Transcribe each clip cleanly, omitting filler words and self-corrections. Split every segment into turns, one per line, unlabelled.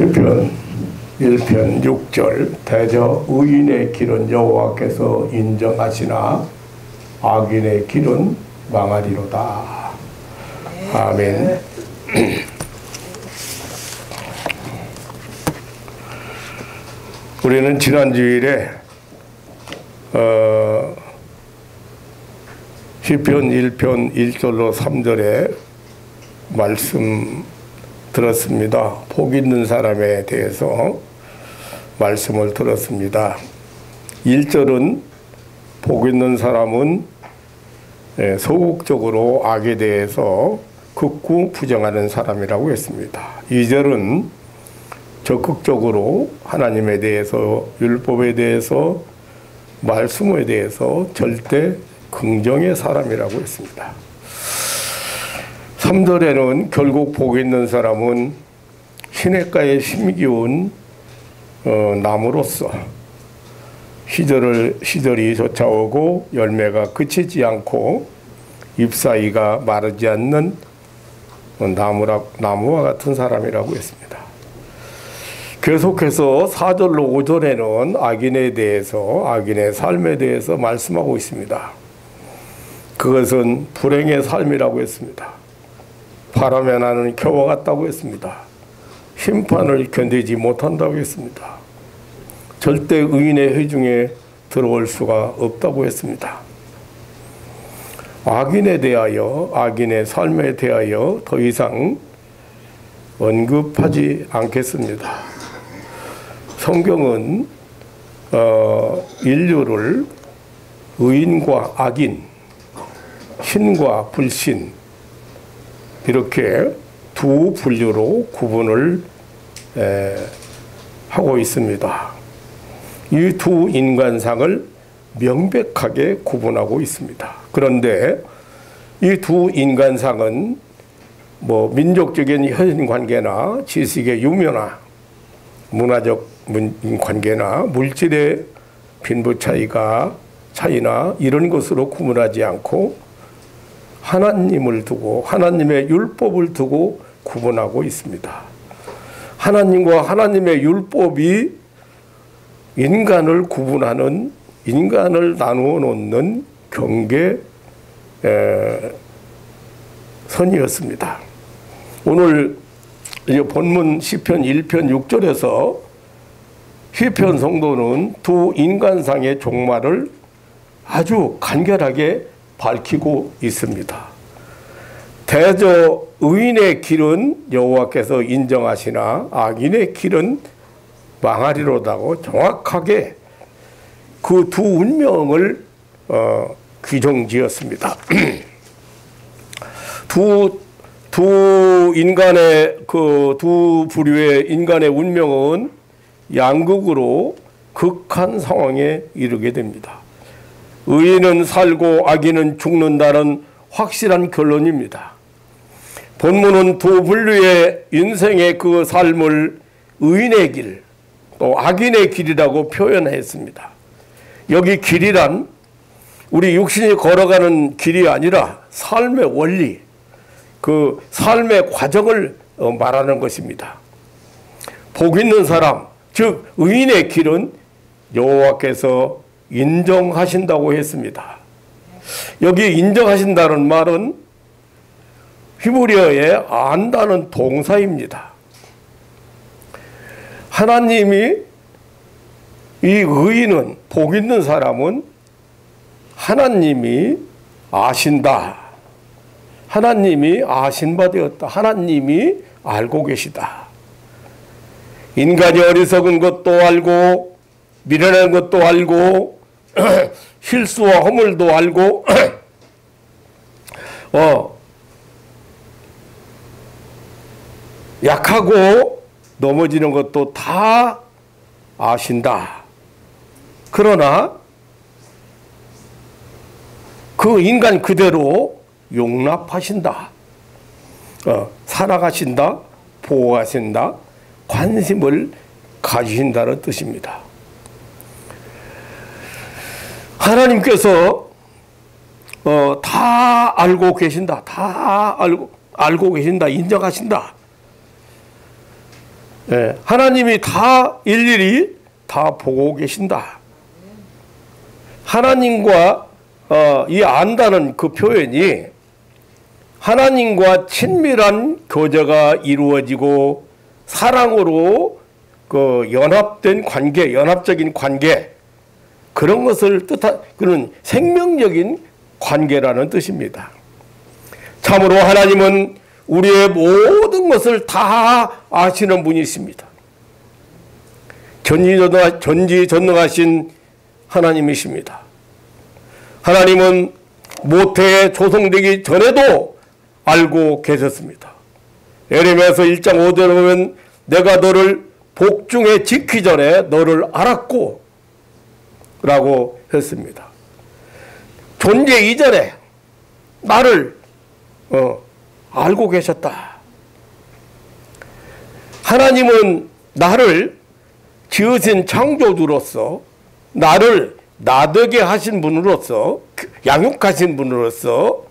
시편 1편 6절 대저 의인의 길은 여호와께서 인정하시나 악인의 길은 망하리로다. 아멘. 우리는 지난 주일에 시편 1편 1절로 3절에 말씀 들었습니다. 복 있는 사람에 대해서 말씀을 들었습니다. 1절은 복 있는 사람은 소극적으로 악에 대해서 극구 부정하는 사람이라고 했습니다. 2절은 적극적으로 하나님에 대해서, 율법에 대해서, 말씀에 대해서 절대 긍정의 사람이라고 했습니다. 3절에는 결국 복 있는 사람은 시냇가에 심기운 나무로서 시절이 쫓아오고 열매가 그치지 않고 잎사귀가 마르지 않는 나무와 같은 사람이라고 했습니다. 계속해서 4절로 5절에는 악인에 대해서, 악인의 삶에 대해서 말씀하고 있습니다. 그것은 불행의 삶이라고 했습니다. 바람에 나는 겨와 같다고 했습니다. 심판을 견디지 못한다고 했습니다. 절대 의인의 회중에 들어올 수가 없다고 했습니다. 악인에 대하여, 악인의 삶에 대하여 더 이상 언급하지 않겠습니다. 성경은 인류를 의인과 악인, 신과 불신, 이렇게 두 분류로 구분을 하고 있습니다. 이 두 인간상을 명백하게 구분하고 있습니다. 그런데 이 두 인간상은 민족적인 혈연관계나 지식의 유무나 문화적 관계나 물질의 빈부 차이나 이런 것으로 구분하지 않고 하나님을 두고, 하나님의 율법을 두고 구분하고 있습니다. 하나님과 하나님의 율법이 인간을 구분하는, 인간을 나누어 놓는 경계 선이었습니다. 오늘 본문 시편 1편 6절에서 시편 성도는 두 인간상의 종말을 아주 간결하게 밝히고 있습니다. 대저 의인의 길은 여호와께서 인정하시나 악인의 길은 망하리로다고 정확하게 그 두 운명을 규정지었습니다. 두 인간의 두 부류의 인간의 운명은 양극으로 극한 상황에 이르게 됩니다. 의인은 살고 악인은 죽는다는 확실한 결론입니다. 본문은 두 분류의 인생의 그 삶을 의인의 길, 또 악인의 길이라고 표현했습니다. 여기 길이란 우리 육신이 걸어가는 길이 아니라 삶의 원리, 그 삶의 과정을 말하는 것입니다. 복 있는 사람, 즉 의인의 길은 여호와께서 인정하신다고 했습니다. 여기 인정하신다는 말은 히브리어의 안다는 동사입니다. 하나님이, 이 의인은, 복 있는 사람은 하나님이 아신다. 하나님이 아신 바 되었다. 하나님이 알고 계시다. 인간이 어리석은 것도 알고, 미련한 것도 알고, 실수와 허물도 알고, 약하고 넘어지는 것도 다 아신다. 그러나 그 인간 그대로 용납하신다. 살아가신다, 보호하신다, 관심을 가지신다는 뜻입니다. 하나님께서 다 알고 계신다. 다 알고 계신다. 인정하신다. 예, 하나님이 다 일일이 다 보고 계신다. 하나님과 이 안다는 그 표현이 하나님과 친밀한 교제가 이루어지고 사랑으로 그 연합된 관계, 연합적인 관계, 그런 것을 뜻한 그런 생명적인 관계라는 뜻입니다. 참으로 하나님은 우리의 모든 것을 다 아시는 분이십니다. 전지전능하신 하나님이십니다. 하나님은 모태에 조성되기 전에도 알고 계셨습니다. 예레미야서 1장 5절에 보면 내가 너를 복중에 짓기 전에 너를 알았고 라고 했습니다. 존재 이전에 나를 알고 계셨다. 하나님은 나를 지으신 창조주로서 나를 나되게 하신 분으로서 양육하신 분으로서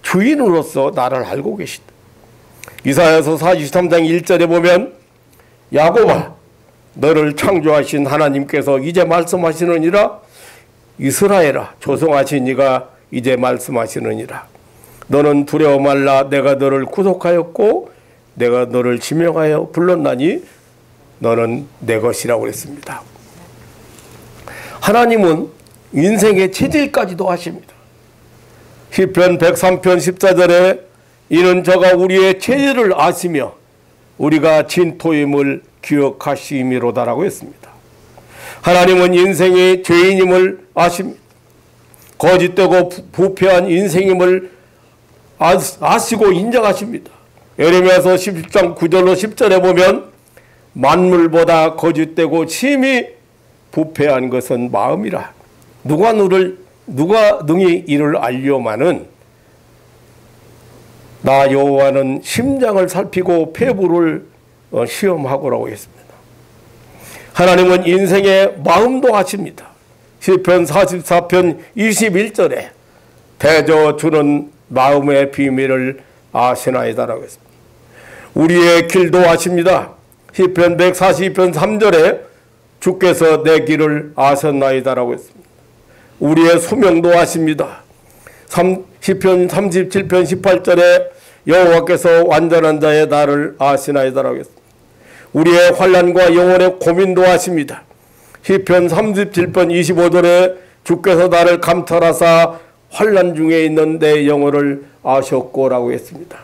주인으로서 나를 알고 계시다. 이사야서 43장 1절에 보면 야곱아 너를 창조하신 하나님께서 이제 말씀하시느니라. 이스라엘아 조성하신 이가 이제 말씀하시느니라. 너는 두려워 말라. 내가 너를 구속하였고 내가 너를 지명하여 불렀나니 너는 내 것이라고 그랬습니다. 하나님은 인생의 체질까지도 하십니다. 시편 103편 14절에 이는 저가 우리의 체질을 아시며 우리가 진토임을 기억하심이로다라고 했습니다. 하나님은 인생의 죄인임을 아십니다. 거짓되고 부패한 인생임을 아시고 인정하십니다. 예레미야서 10장 9절로 10절에 보면 만물보다 거짓되고 심히 부패한 것은 마음이라. 누가 능히 이를 알려마는 나 여호와는 심장을 살피고 폐부를 시험하고라고 했습니다. 하나님은 인생의 마음도 아십니다. 시편 44편 21절에 대저 주는 마음의 비밀을 아시나이다라고 했습니다. 우리의 길도 아십니다. 시편 142편 3절에 주께서 내 길을 아셨나이다라고 했습니다. 우리의 수명도 아십니다. 시편 37편 18절에 여호와께서 완전한 자의 나를 아시나이다라고 했습니다. 우리의 환난과 영혼의 고민도 아십니다. 시편 37편 25절에 주께서 나를 감찰하사 환난 중에 있는 내 영혼을 아셨고라고 했습니다.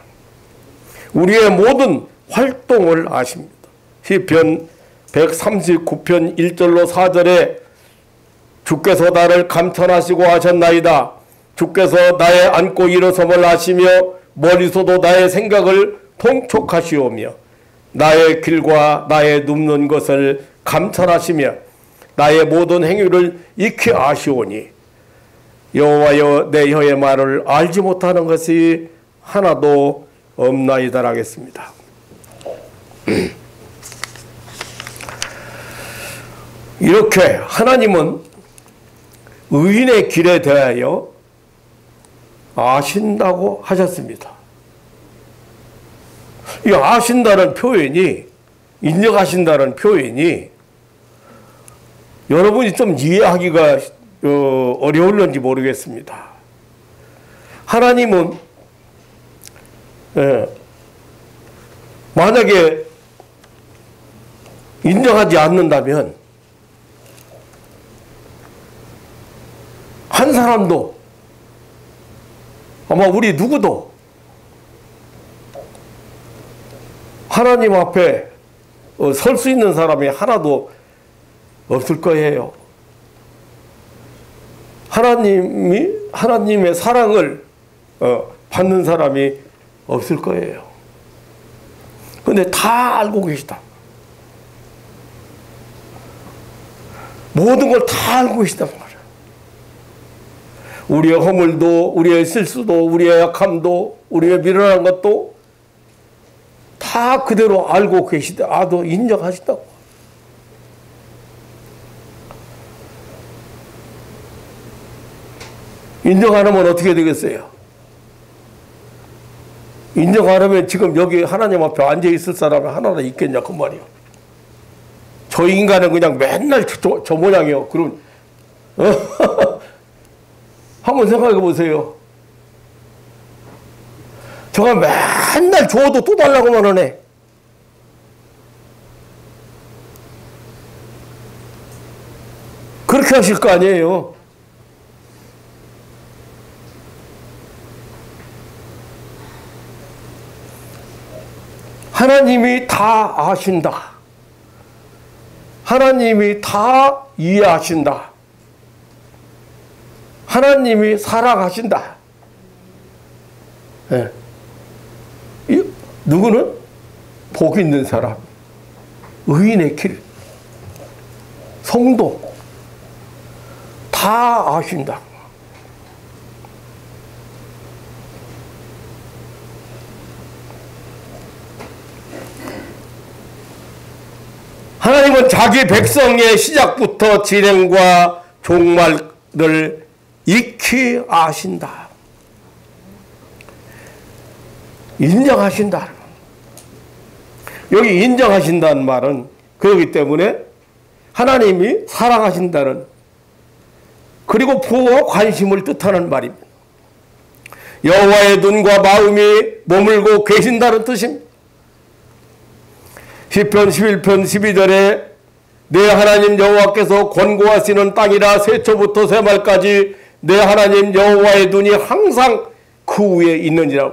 우리의 모든 활동을 아십니다. 시편 139편 1절로 4절에 주께서 나를 감찰하시고 아셨나이다. 주께서 나의 앉고 일어섬을 아시며 머리서도 나의 생각을 통촉하시오며 나의 길과 나의 눕는 것을 감찰하시며 나의 모든 행위를 익히 아시오니 여호와여 내 혀의 말을 알지 못하는 것이 하나도 없나이다 하겠습니다. 이렇게 하나님은 의인의 길에 대하여 아신다고 하셨습니다. 이 아신다는 표현이, 인정하신다는 표현이 여러분이 좀 이해하기가 어려울런지 모르겠습니다. 하나님은 만약에 인정하지 않는다면 한 사람도 아마 우리 누구도 하나님 앞에 설 수 있는 사람이 하나도 없을 거예요. 하나님의 사랑을 받는 사람이 없을 거예요. 그런데 다 알고 계시다. 모든 걸 다 알고 계시단 말이에요. 우리의 허물도, 우리의 실수도, 우리의 약함도, 우리의 미련한 것도 다 그대로 알고 계시다. 아도 인정하시다고. 인정 안 하면 어떻게 되겠어요? 인정 안 하면 지금 여기 하나님 앞에 앉아 있을 사람이 하나나 있겠냐 그 말이야. 저 인간은 그냥 맨날 저 모양이요. 그럼 한번 생각해 보세요. 저가 맨날 줘도 또 달라고만 하네. 그렇게 하실 거 아니에요. 하나님이 다 아신다. 하나님이 다 이해하신다. 하나님이 사랑하신다. 네. 누구는? 복 있는 사람, 의인의 길, 성도 다 아신다. 하나님은 자기 백성의 시작부터 진행과 종말을 익히 아신다. 인정하신다. 여기 인정하신다는 말은 그렇기 때문에 하나님이 사랑하신다는, 그리고 부와 관심을 뜻하는 말입니다. 여호와의 눈과 마음이 머물고 계신다는 뜻입니다. 시편 11편 12절에 내 하나님 여호와께서 권고하시는 땅이라 세초부터 세말까지 내 하나님 여호와의 눈이 항상 그 위에 있느니라.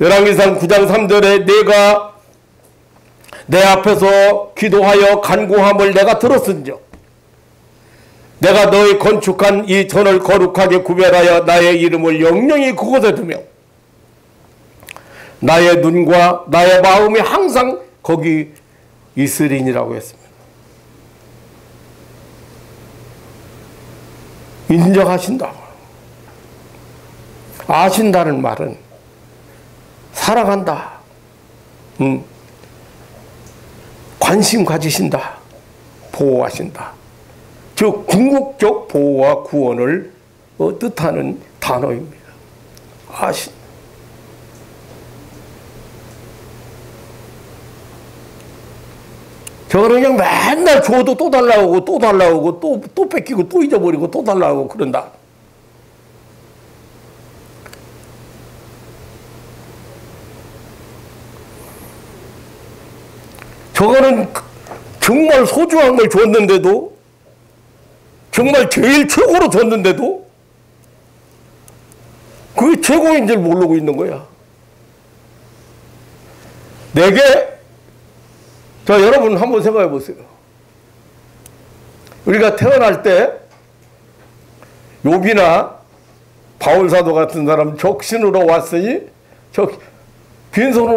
열왕기상 9장 3절에 내가 내 앞에서 기도하여 간구함을 내가 들었은즉 내가 너희 건축한 이 전을 거룩하게 구별하여 나의 이름을 영영히 그곳에 두며 나의 눈과 나의 마음이 항상 거기 있으리니라고 했습니다. 인정하신다. 아신다는 말은 사랑한다. 관심 가지신다. 보호하신다. 즉 궁극적 보호와 구원을 뜻하는 단어입니다. 아신. 저거는 그냥 맨날 줘도 또 달라고 또 달라고 또 뺏기고 또 잊어버리고 또 달라고 그런다. 저거는 정말 소중한 걸 줬는데도, 정말 제일 최고로 줬는데도 그게 최고인 줄 모르고 있는 거야. 내게, 자, 여러분 한번 생각해 보세요. 우리가 태어날 때 욥이나 바울사도 같은 사람 적신으로 왔으니 빈손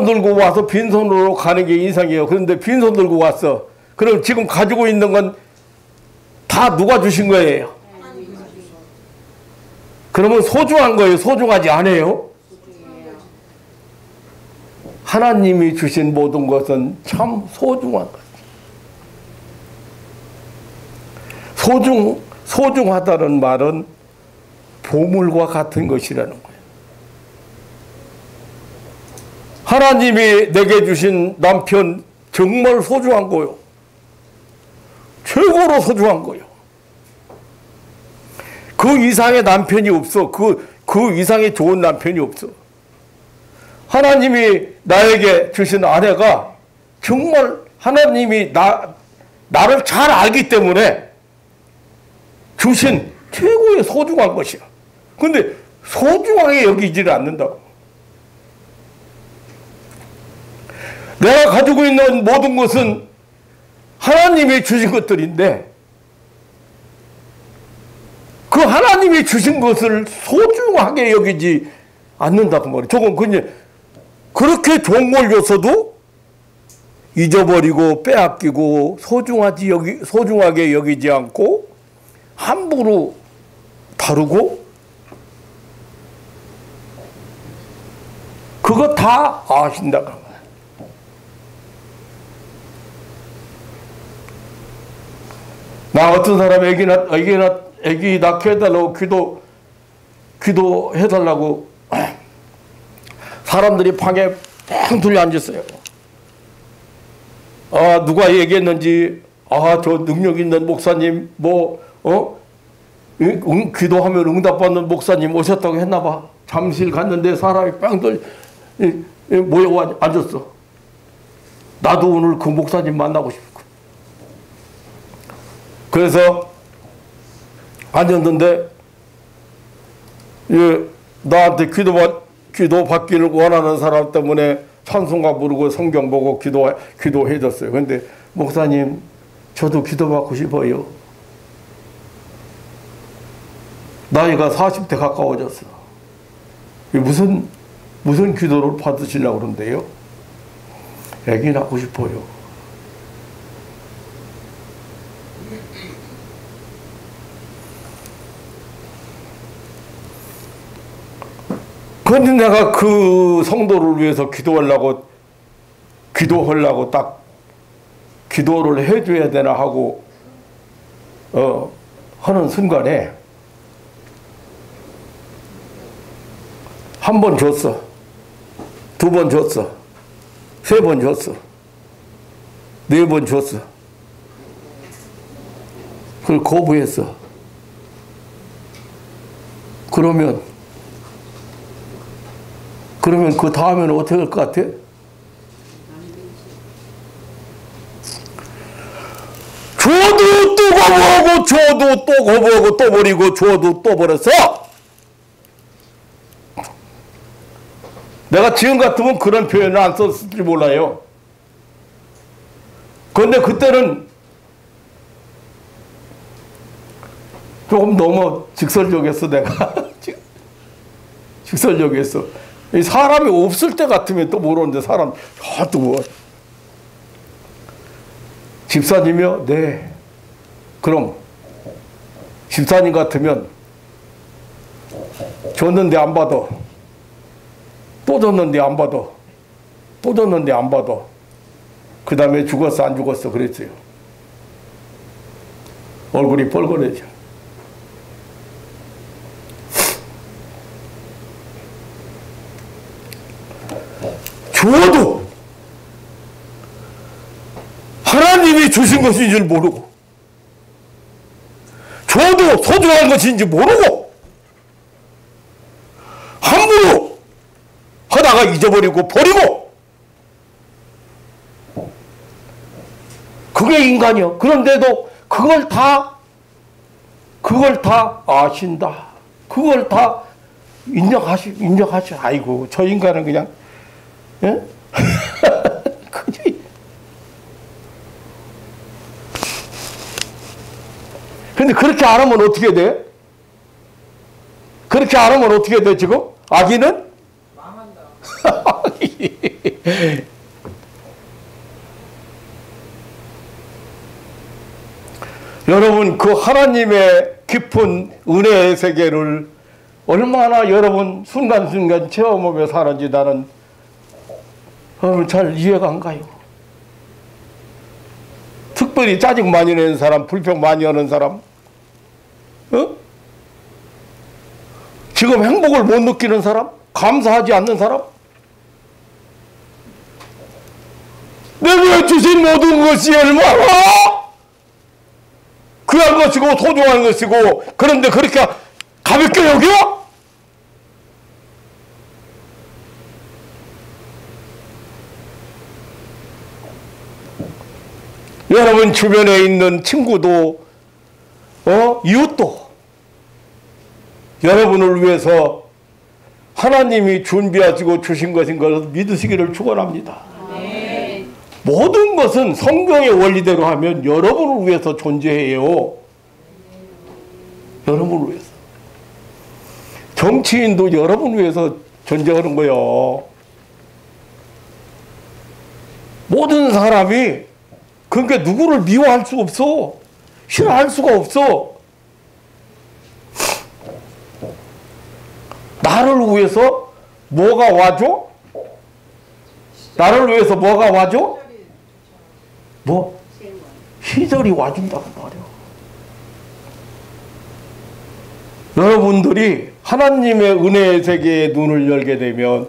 들고 와서 빈손으로 가는 게 인상이에요. 그런데 빈손 들고 왔어. 그럼 지금 가지고 있는 건 다 누가 주신 거예요? 그러면 소중한 거예요? 소중하지 않아요? 하나님이 주신 모든 것은 참 소중한 것. 소중하다는 말은 보물과 같은 것이라는 거예요. 하나님이 내게 주신 남편 정말 소중한 거요. 최고로 소중한 거요. 그 이상의 남편이 없어. 그 이상의 좋은 남편이 없어. 하나님이 나에게 주신 아내가 정말 하나님이 나를 잘 알기 때문에 주신 최고의 소중한 것이야. 근데 소중하게 여기지를 않는다고. 내가 가지고 있는 모든 것은 하나님이 주신 것들인데 그 하나님이 주신 것을 소중하게 여기지 않는다고 말이야. 저건 그냥 그렇게 좋은 걸 줬어도 잊어버리고 빼앗기고 소중하게 여기지 않고 함부로 다루고 그거 다 아신다고. 나 어떤 사람 애기 낳게 해달라고 기도해달라고 사람들이 방에 뺑 둘려 앉았어요. 아, 누가 얘기했는지, 아, 저 능력 있는 목사님, 기도하면 응답받는 목사님 오셨다고 했나봐. 잠실 갔는데 사람이 뺑 모여 앉았어. 나도 오늘 그 목사님 만나고 싶고. 그래서 앉았는데, 나한테 기도 받기를 원하는 사람 때문에 찬송가 부르고 성경 보고 기도해줬어요. 근데 목사님, 저도 기도받고 싶어요. 나이가 40대 가까워졌어. 무슨 기도를 받으시려고 그러는데요? 애기 낳고 싶어요. 그런데 내가 그 성도를 위해서 기도하려고 딱 기도를 해줘야 되나 하고 하는 순간에 한 번 줬어. 두 번 줬어. 세 번 줬어. 네 번 줬어. 그걸 거부했어. 그러면 그 다음에는 어떻게 할 것 같아? 줘도 또 거부하고, 줘도 또 거부하고, 또 버리고, 줘도 또 버렸어. 내가 지금 같으면 그런 표현을 안 썼을지 몰라요. 그런데 그때는 조금 너무 직설적이었어, 내가. 직설적이었어. 사람이 없을 때 같으면 또 모르는데 사람 또 집사님이요? 네. 그럼 집사님 같으면 줬는데 안 받아. 또 줬는데 안 받아. 또 줬는데 안 받아. 그 다음에 죽었어 안 죽었어 그랬어요. 얼굴이 뻘건해져. 줘도 하나님이 주신 것인 줄 모르고, 줘도 소중한 것인지 모르고, 함부로 하다가 잊어버리고 버리고, 그게 인간이요. 그런데도 그걸 다 아신다. 그걸 다 인정하시. 아이고, 저 인간은 그냥, 예? 근데 그렇게 안 하면 어떻게 돼? 그렇게 안 하면 어떻게 돼, 지금? 아기는? 망한다. 여러분, 그 하나님의 깊은 은혜의 세계를 얼마나 여러분 순간순간 체험하며 사는지 나는 잘 이해가 안 가요. 특별히 짜증 많이 내는 사람, 불평 많이 하는 사람, 지금 행복을 못 느끼는 사람, 감사하지 않는 사람, 내가 주신 모든 것이 얼마나 귀한 것이고 소중한 것이고, 그런데 그렇게 가볍게 여겨? 여러분 주변에 있는 친구도 이웃도 여러분을 위해서 하나님이 준비하시고 주신 것인 것을 믿으시기를 축원합니다. 네. 모든 것은 성경의 원리대로 하면 여러분을 위해서 존재해요. 여러분을 위해서. 정치인도 여러분을 위해서 존재하는 거예요. 모든 사람이 그러니까 누구를 미워할 수가 없어. 싫어할 수가 없어. 나를 위해서 뭐가 와줘? 나를 위해서 뭐가 와줘? 뭐? 희절이 와준다고 말이야. 여러분들이 하나님의 은혜의 세계에 눈을 열게 되면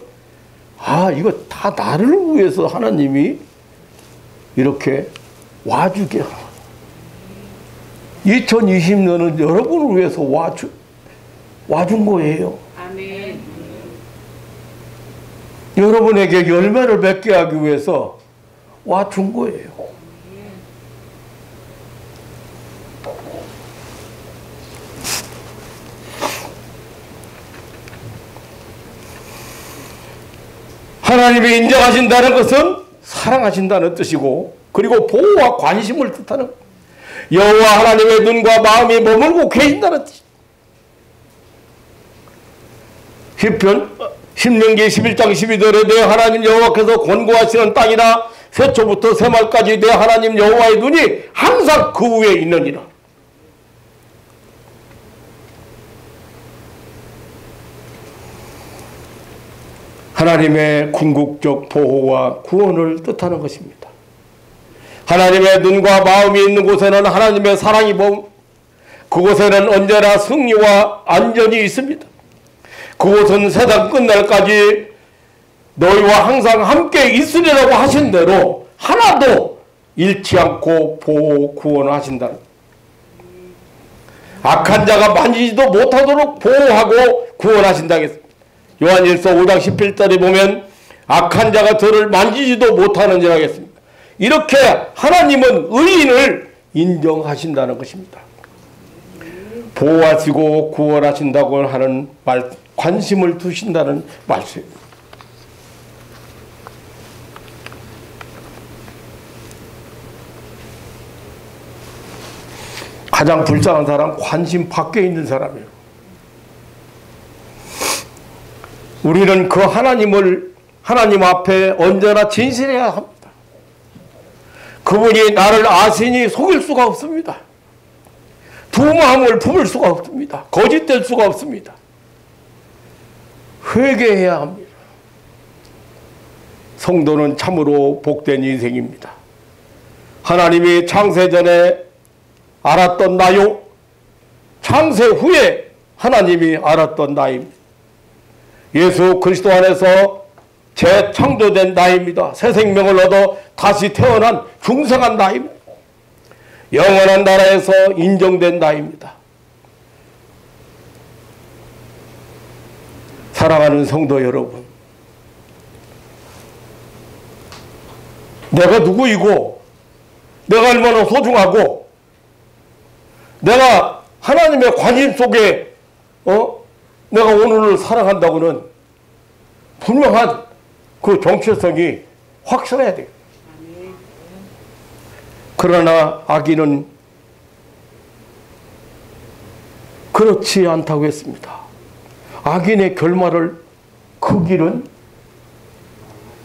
이거 다 나를 위해서 하나님이 이렇게 와주게 2020년은 여러분을 위해서 와준 거예요.
아멘.
여러분에게 열매를 맺게 하기 위해서 와준 거예요. 하나님이 인정하신다는 것은 사랑하신다는 뜻이고, 그리고 보호와 관심을 뜻하는 여호와 하나님의 눈과 마음이 머물고 계신다는 뜻. 신명기 11장 12절에 내 하나님 여호와께서 권고하시는 땅이나 새초부터 새말까지 내 하나님 여호와의 눈이 항상 그 위에 있느니라. 하나님의 궁극적 보호와 구원을 뜻하는 것입니다. 하나님의 눈과 마음이 있는 곳에는 하나님의 사랑이 그곳에는 언제나 승리와 안전이 있습니다. 그곳은 세상 끝날까지 너희와 항상 함께 있으리라고 하신 대로 하나도 잃지 않고 보호 구원하신다. 악한 자가 만지지도 못하도록 보호하고 구원하신다. 요한일서 5장 17절에 보면 악한 자가 저를 만지지도 못하는지라 하겠습니다. 이렇게 하나님은 의인을 인정하신다는 것입니다. 보호하시고 구원하신다고 하는 말, 관심을 두신다는 말씀입니다. 가장 불쌍한 사람, 관심 밖에 있는 사람이에요. 우리는 그 하나님 앞에 언제나 진실해야 합니다. 그분이 나를 아시니 속일 수가 없습니다. 두 마음을 품을 수가 없습니다. 거짓될 수가 없습니다. 회개해야 합니다. 성도는 참으로 복된 인생입니다. 하나님이 창세전에 알았던 나요, 창세 후에 하나님이 알았던 나입니다. 예수 그리스도 안에서 재창조된 나입니다. 새 생명을 얻어 다시 태어난 중생한 나입니다. 영원한 나라에서 인정된 나입니다. 사랑하는 성도 여러분, 내가 누구이고 내가 얼마나 소중하고 내가 하나님의 관심 속에 내가 오늘을 살아간다고는 분명한 그 정체성이 확실해야 돼요. 그러나 악인은 그렇지 않다고 했습니다. 악인의 결말을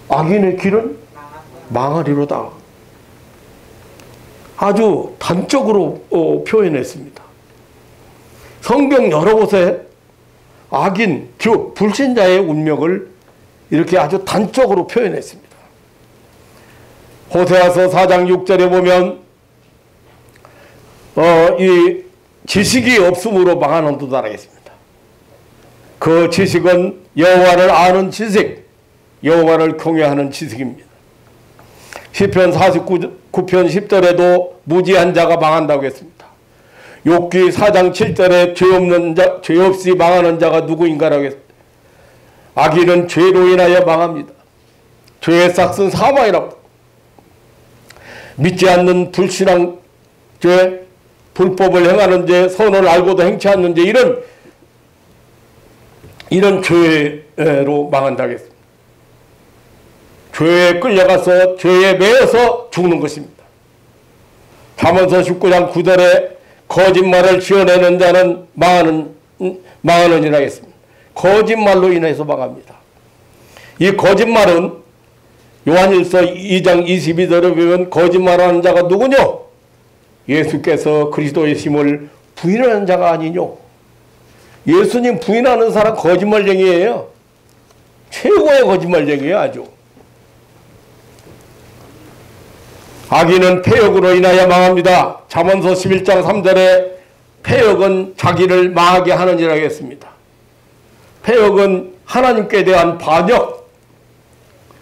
악인의 길은 망하리로다. 아주 단적으로 표현했습니다. 성경 여러 곳에 악인, 즉 불신자의 운명을 이렇게 아주 단적으로 표현했습니다. 호세아서 4장 6절에 보면 이 지식이 없음으로 망하는도다 하겠습니다. 그 지식은 여호와를 아는 지식, 여호와를 경외하는 지식입니다. 시편 49편 10절에도 무지한 자가 망한다고 했습니다. 욥기 4장 7절에 죄 없이 망하는 자가 누구인가라고 했습니다. 악인은 죄로 인하여 망합니다. 죄의 싹은 사망이라고. 믿지 않는 불신앙 죄, 불법을 행하는 죄, 선을 알고도 행치 않는 죄, 이런 죄로 망한다고 했습니다. 죄에 끌려가서 죄에 매여서 죽는 것입니다. 잠언서 19장 9절에 거짓말을 지어내는 자는 망하느니라 했습니다. 거짓말로 인해서 망합니다. 이 거짓말은 요한일서 2장 22절에 보면 거짓말하는 자가 누구뇨? 예수께서 그리스도의 심을 부인하는 자가 아니뇨? 예수님 부인하는 사람 거짓말쟁이에요. 최고의 거짓말쟁이에요. 아주. 악인은 폐역으로 인하여 망합니다. 잠언서 11장 3절에 폐역은 자기를 망하게 하느니라 했습니다. 폐역은 하나님께 대한 반역,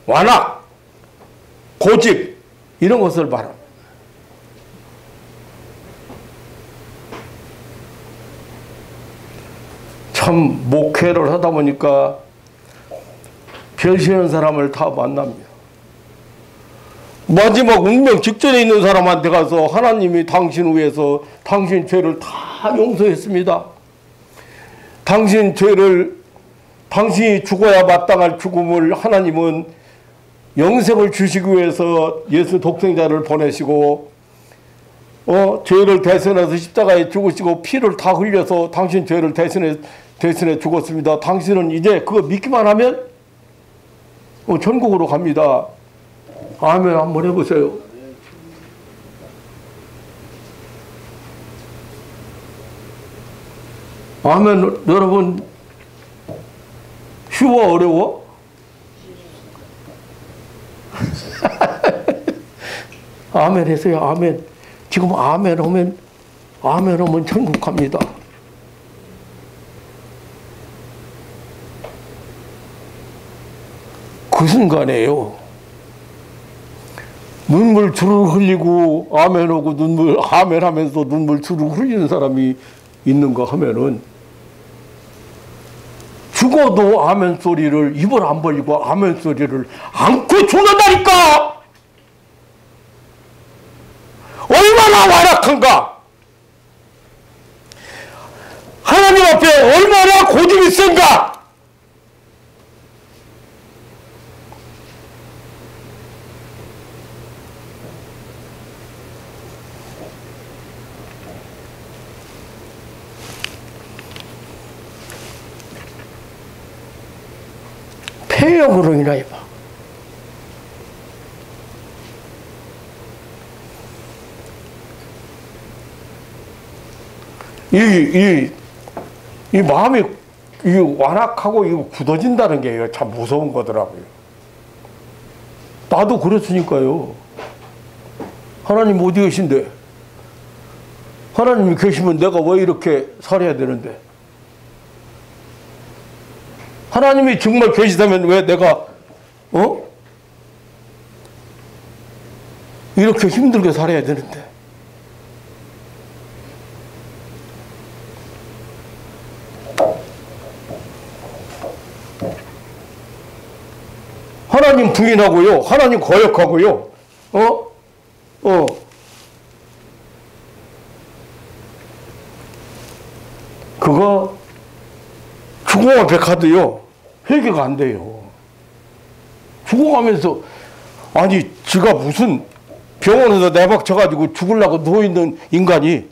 완악, 고집 이런 것을 말합니다. 참 목회를 하다 보니까 별시는 사람을 다 만납니다. 마지막 운명 직전에 있는 사람한테 가서 하나님이 당신 위해서 당신 죄를 다 용서했습니다. 당신 죄를, 당신이 죽어야 마땅할 죽음을 하나님은 영생을 주시기 위해서 예수 독생자를 보내시고 죄를 대신해서 십자가에 죽으시고 피를 다 흘려서 당신 죄를 대신해 죽었습니다. 당신은 이제 그거 믿기만 하면 천국으로 갑니다. 아멘 한번 해보세요. 아멘. 여러분 쉬워 어려워? 아멘 했어요. 아멘. 지금 아멘 하면 천국 갑니다. 그 순간에요. 눈물 주르륵 흘리고 아멘하고 아멘 하면서 눈물 주르륵 흘리는 사람이 있는가 하면은 죽어도 아멘 소리를 입을 안 벌리고 아멘 소리를 안고 죽는다니까! 얼마나 완악한가! 하나님 앞에 얼마나 고집이 센가! 폐역으로 인하여 봐. 이 마음이 완악하고 이거 굳어진다는 게 참 무서운 거더라고요. 나도 그랬으니까요. 하나님 어디 계신데? 하나님이 계시면 내가 왜 이렇게 살아야 되는데? 하나님이 정말 계시다면 왜 내가 이렇게 힘들게 살아야 되는데? 하나님 부인하고요. 하나님 거역하고요. 그거 죽음 앞에 가도요. 회개가 안 돼요. 죽어가면서 아니 지가 무슨 병원에서 내박 쳐가지고 죽으려고 누워있는 인간이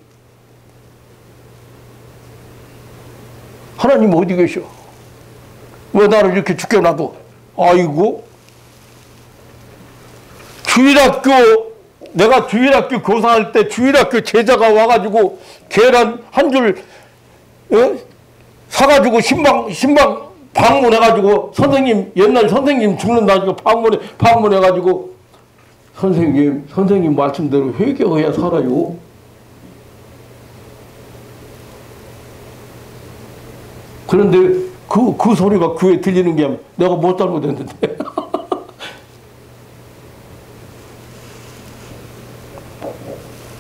하나님 어디 계셔? 왜 나를 이렇게 죽게 놔둬? 아이고 내가 주일학교 교사할 때 주일학교 제자가 와가지고 계란 한 줄 사가지고 신방 방문해가지고 선생님 옛날 선생님 죽는다니까 방문해가지고 선생님 말씀대로 회개해야 살아요. 그런데 그 소리가 귀에 들리는 게 내가 뭐 잘못했는데.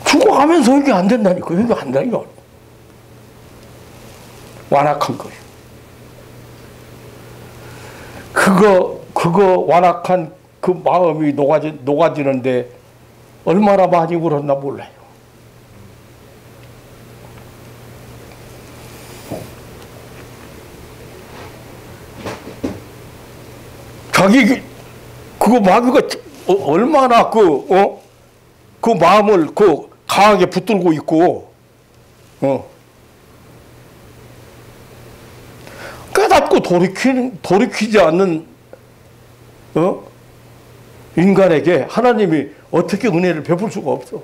죽어가면서 회개 안 된다니까. 회개 안 된다니까. 완악한 거예요. 그거 완악한 그 마음이 녹아지는데 얼마나 많이 울었나 몰라요. 자기 그거 마귀가 얼마나 그 마음을 강하게 붙들고 있고 깨닫고 돌이키지 않는 인간에게 하나님이 어떻게 은혜를 베풀 수가 없어.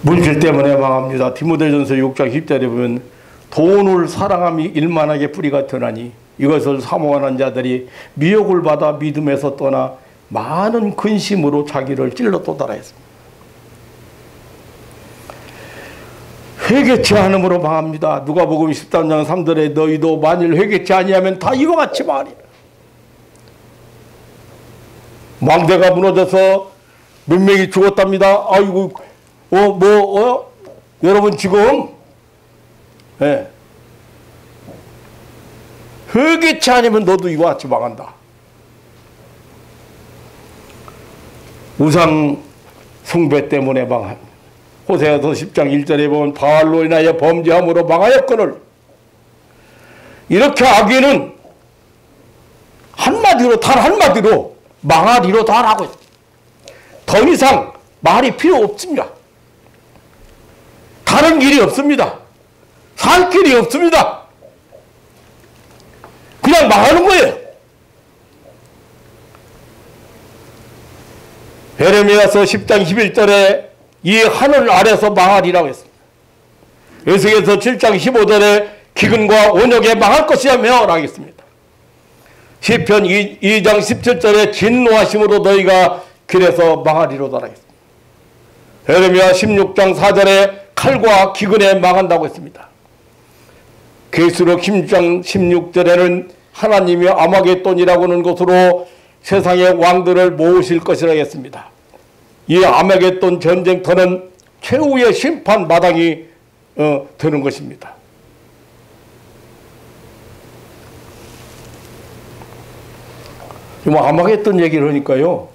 물질 때문에 망합니다. 디모데전서 6장 10절에 보면 돈을 사랑함이 일만하게 뿌리가 드나니 이것을 사모하는 자들이 미혹을 받아 믿음에서 떠나 많은 근심으로 자기를 찔러 또달아 했습니다. 회개치 않음으로 망합니다. 누가복음 13장 3절에 너희도 만일 회개치 아니하면 다 이와 같이 말이라. 망대가 무너져서 몇 명이 죽었답니다. 아이고, 여러분 지금, 예. 회개치 않으면 너도 이와 같이 망한다. 우상 숭배 때문에 망합니다. 호세아서 10장 1절에 보면 바알로 인하여 범죄함으로 망하였거늘. 이렇게 악인은 한마디로, 단 한마디로 망하리로 달하고 있습니다. 더 이상 말이 필요 없습니다. 다른 길이 없습니다. 살 길이 없습니다. 그냥 망하는 거예요. 에레미야서 10장 11절에 이 하늘 아래서 망하리라고 했습니다. 에스겔서 7장 15절에 기근과 온역에 망할 것이야 명하라 하겠습니다. 시편 2장 17절에 진노하심으로 너희가 길에서 망하리로다 하겠습니다. 에레미야 16장 4절에 칼과 기근에 망한다고 했습니다. 계시록 10장 16절에는 하나님이 아마겟돈이라고 하는 것으로 세상의 왕들을 모으실 것이라고 했습니다. 이 아마겟돈 전쟁터는 최후의 심판 마당이 되는 것입니다. 아마겟돈 얘기를 하니까요,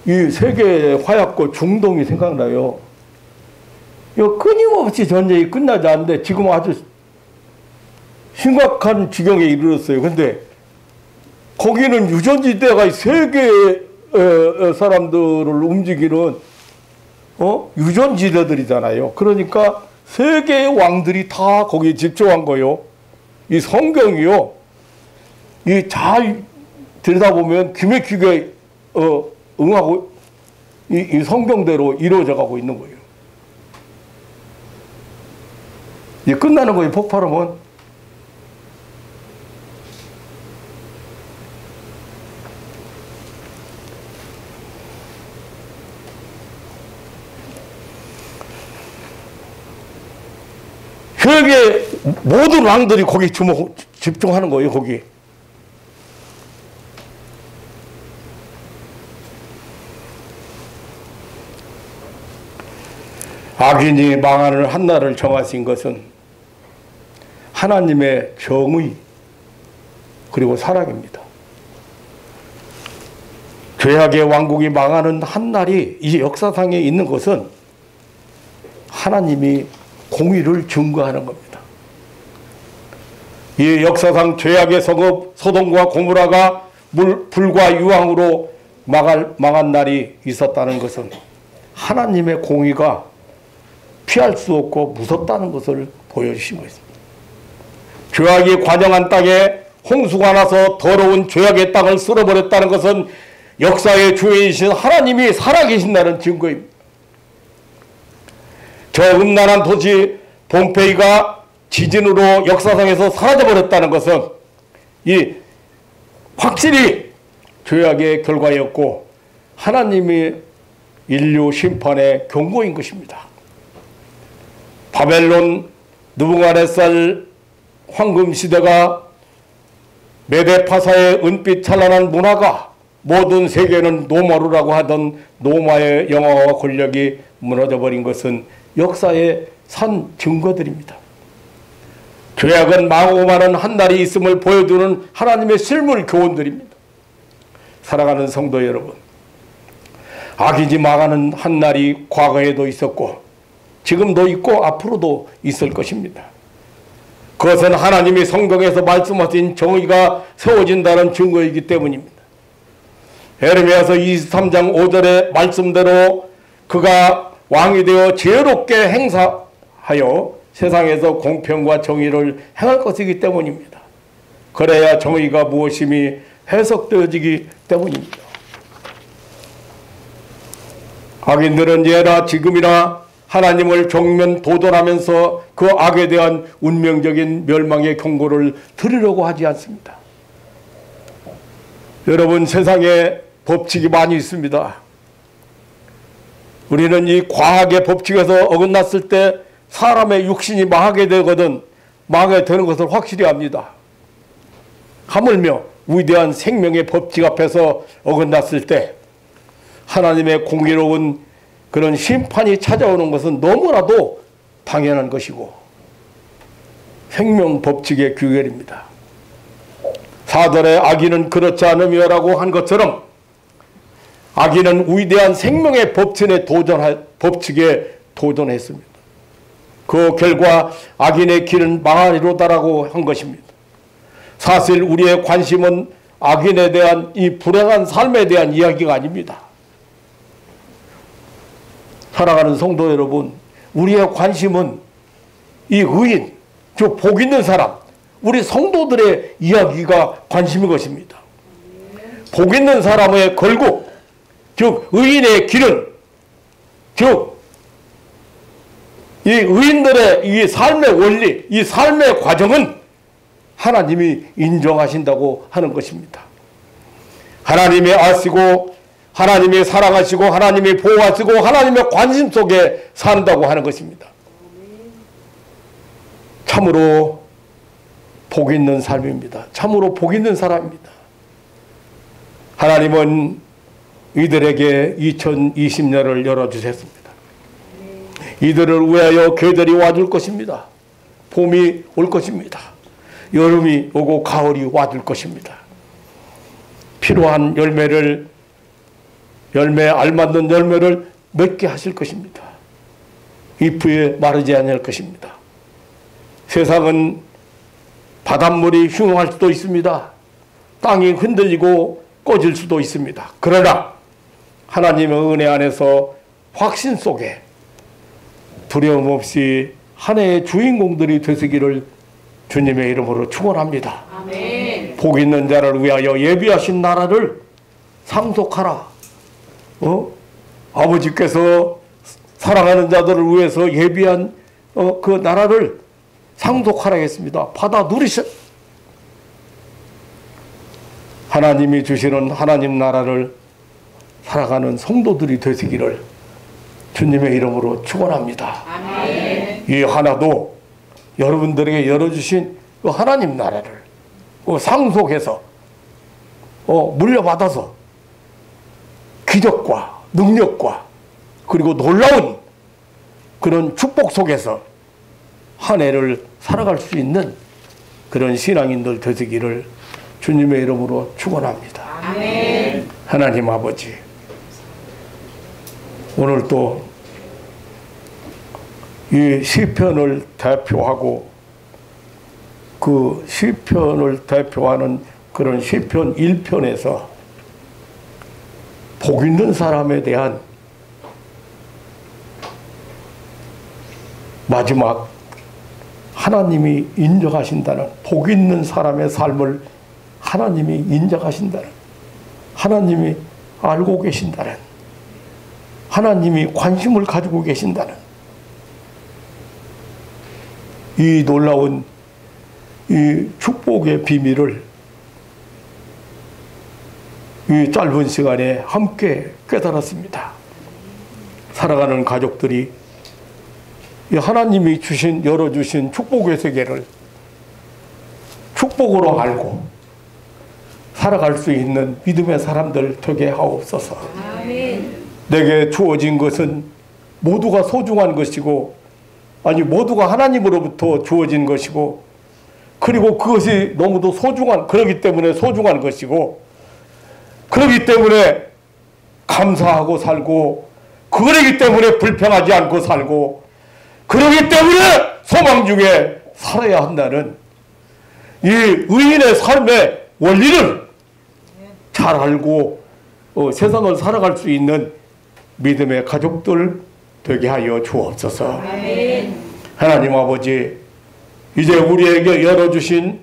이 세계 화약고 중동이 생각나요. 이거 끊임없이 전쟁이 끝나지 않는데 지금 아주 심각한 지경에 이르렀어요. 근데 거기는 유전지대가 세계 사람들을 움직이는 유전지대들이잖아요. 그러니까 세계의 왕들이 다 거기에 집중한 거요. 이 성경이요, 이 잘 들여다보면 기맥히게 응하고 이 성경대로 이루어져 가고 있는 거예요. 이제 끝나는 거예요. 폭발하면. 세계 모든 왕들이 거기 집중하는 거예요. 거기. 악인이 망하는 한날을 정하신 것은 하나님의 정의 그리고 사랑입니다. 죄악의 왕국이 망하는 한날이 이 역사상에 있는 것은 하나님이 공의를 증거하는 겁니다. 이 역사상 죄악의 성읍 소돔과 고모라가 불과 유황으로 망한 날이 있었다는 것은 하나님의 공의가 피할 수 없고 무섭다는 것을 보여주신 것입니다. 죄악이 관영한 땅에 홍수가 나서 더러운 죄악의 땅을 쓸어버렸다는 것은 역사의 주인이신 하나님이 살아계신다는 증거입니다. 저 음란한 도시 폼페이가 지진으로 역사상에서 사라져버렸다는 것은 이 확실히 죄악의 결과였고 하나님이 인류 심판의 경고인 것입니다. 바벨론 느부갓네살 황금시대가 메데파사의 은빛 찬란한 문화가 모든 세계는 노마루라고 하던 노마의 영화와 권력이 무너져버린 것은 역사의 산 증거들입니다. 죄악은 망하고 마는 한날이 있음을 보여주는 하나님의 실물 교훈들입니다. 사랑하는 성도 여러분, 악인이 망하는 한날이 과거에도 있었고 지금도 있고 앞으로도 있을 것입니다. 그것은 하나님이 성경에서 말씀하신 정의가 세워진다는 증거이기 때문입니다. 에레미야서 23장 5절의 말씀대로 그가 왕이 되어 지혜롭게 행사하여 세상에서 공평과 정의를 행할 것이기 때문입니다. 그래야 정의가 무엇임이 해석되어지기 때문입니다. 악인들은 예나 지금이나 하나님을 정면 도전하면서 그 악에 대한 운명적인 멸망의 경고를 들으려고 하지 않습니다. 여러분, 세상에 법칙이 많이 있습니다. 우리는 이 과학의 법칙에서 어긋났을 때 사람의 육신이 망하게 되거든 망하게 되는 것을 확실히 압니다. 하물며 위대한 생명의 법칙 앞에서 어긋났을 때 하나님의 공의로운 그런 심판이 찾아오는 것은 너무나도 당연한 것이고 생명 법칙의 규결입니다. 사절에 악인은 그렇지 않으며라고 한 것처럼 악인은 위대한 생명의 법칙에 도전했습니다. 그 결과 악인의 길은 망하리로다라고 한 것입니다. 사실 우리의 관심은 악인에 대한 이 불행한 삶에 대한 이야기가 아닙니다. 사랑하는 성도 여러분, 우리의 관심은 이 의인, 즉 복 있는 사람, 우리 성도들의 이야기가 관심인 것입니다. 복 있는 사람의 걸국, 즉 의인의 길은, 즉 이 의인들의 이 삶의 원리, 이 삶의 과정은 하나님이 인정하신다고 하는 것입니다. 하나님이 아시고 하나님이 사랑하시고 하나님이 보호하시고 하나님의 관심 속에 산다고 하는 것입니다. 참으로 복 있는 삶입니다. 참으로 복 있는 사람입니다. 하나님은 이들에게 2020년을 열어주셨습니다. 이들을 위하여 겨울이 와줄 것입니다. 봄이 올 것입니다. 여름이 오고 가을이 와줄 것입니다. 필요한 열매에 알맞는 열매를 맺게 하실 것입니다. 잎이 마르지 않을 것입니다. 세상은 바닷물이 흉할 수도 있습니다. 땅이 흔들리고 꺼질 수도 있습니다. 그러나 하나님의 은혜 안에서 확신 속에 두려움 없이 한 해의 주인공들이 되시기를 주님의 이름으로 축원합니다. 아멘. 복 있는 자를 위하여 예비하신 나라를 상속하라. 아버지께서 사랑하는 자들을 위해서 예비한 그 나라를 상속하라 했습니다. 받아 누리셔. 하나님이 주시는 하나님 나라를 살아가는 성도들이 되시기를 주님의 이름으로 축원합니다. 아멘. 이 하나도 여러분들에게 열어주신 그 하나님 나라를 상속해서 물려받아서 기적과 능력과 그리고 놀라운 그런 축복 속에서 한 해를 살아갈 수 있는 그런 신앙인들 되시기를 주님의 이름으로 축원합니다. 아멘. 하나님 아버지, 오늘 또 이 시편을 대표하고 그 시편을 대표하는 그런 시편 1편에서 복 있는 사람에 대한 마지막 하나님이 인정하신다는, 복 있는 사람의 삶을 하나님이 인정하신다는, 하나님이 알고 계신다는, 하나님이 관심을 가지고 계신다는 이 놀라운 이 축복의 비밀을 이 짧은 시간에 함께 깨달았습니다. 살아가는 가족들이 이 하나님이 열어주신 축복의 세계를 축복으로 알고 살아갈 수 있는 믿음의 사람들 되게 하옵소서. 아멘. 내게 주어진 것은 모두가 소중한 것이고, 아니 모두가 하나님으로부터 주어진 것이고, 그리고 그것이 너무도 그렇기 때문에 소중한 것이고, 그렇기 때문에 감사하고 살고, 그러기 때문에 불평하지 않고 살고, 그러기 때문에 소망 중에 살아야 한다는 이 의인의 삶의 원리를 잘 알고 세상을 살아갈 수 있는 믿음의 가족들 되게 하여 주옵소서. 아멘. 하나님 아버지, 이제 우리에게 열어주신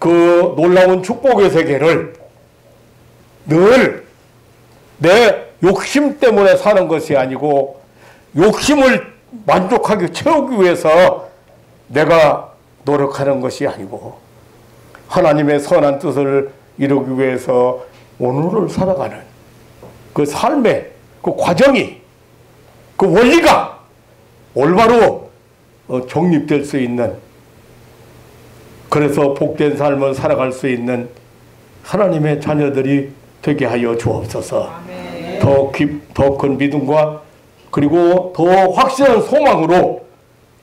그 놀라운 축복의 세계를 늘 내 욕심 때문에 사는 것이 아니고 욕심을 만족하게 채우기 위해서 내가 노력하는 것이 아니고 하나님의 선한 뜻을 이루기 위해서 오늘을 살아가는 그 삶의 그 과정이, 그 원리가 올바로 정립될 수 있는, 그래서 복된 삶을 살아갈 수 있는 하나님의 자녀들이 되게 하여 주옵소서. 더 큰 믿음과 그리고 더 확실한 소망으로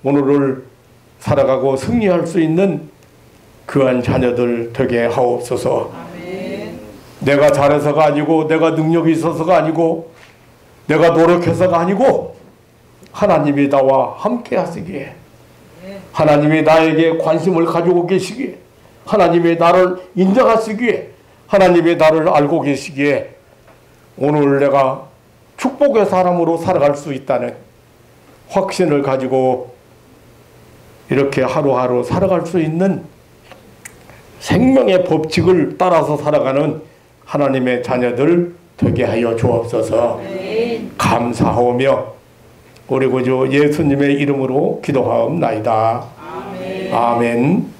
오늘을 살아가고 승리할 수 있는 그한 자녀들 되게 하옵소서. 내가 잘해서가 아니고, 내가 능력이 있어서가 아니고, 내가 노력해서가 아니고, 하나님이 나와 함께 하시기에, 하나님이 나에게 관심을 가지고 계시기에, 하나님이 나를 인정하시기에, 하나님이 나를 알고 계시기에 오늘 내가 축복의 사람으로 살아갈 수 있다는 확신을 가지고 이렇게 하루하루 살아갈 수 있는 생명의 법칙을 따라서 살아가는 하나님의 자녀들 되게 하여 주옵소서. 감사하오며 우리 구주 예수님의 이름으로 기도하옵나이다. 아멘.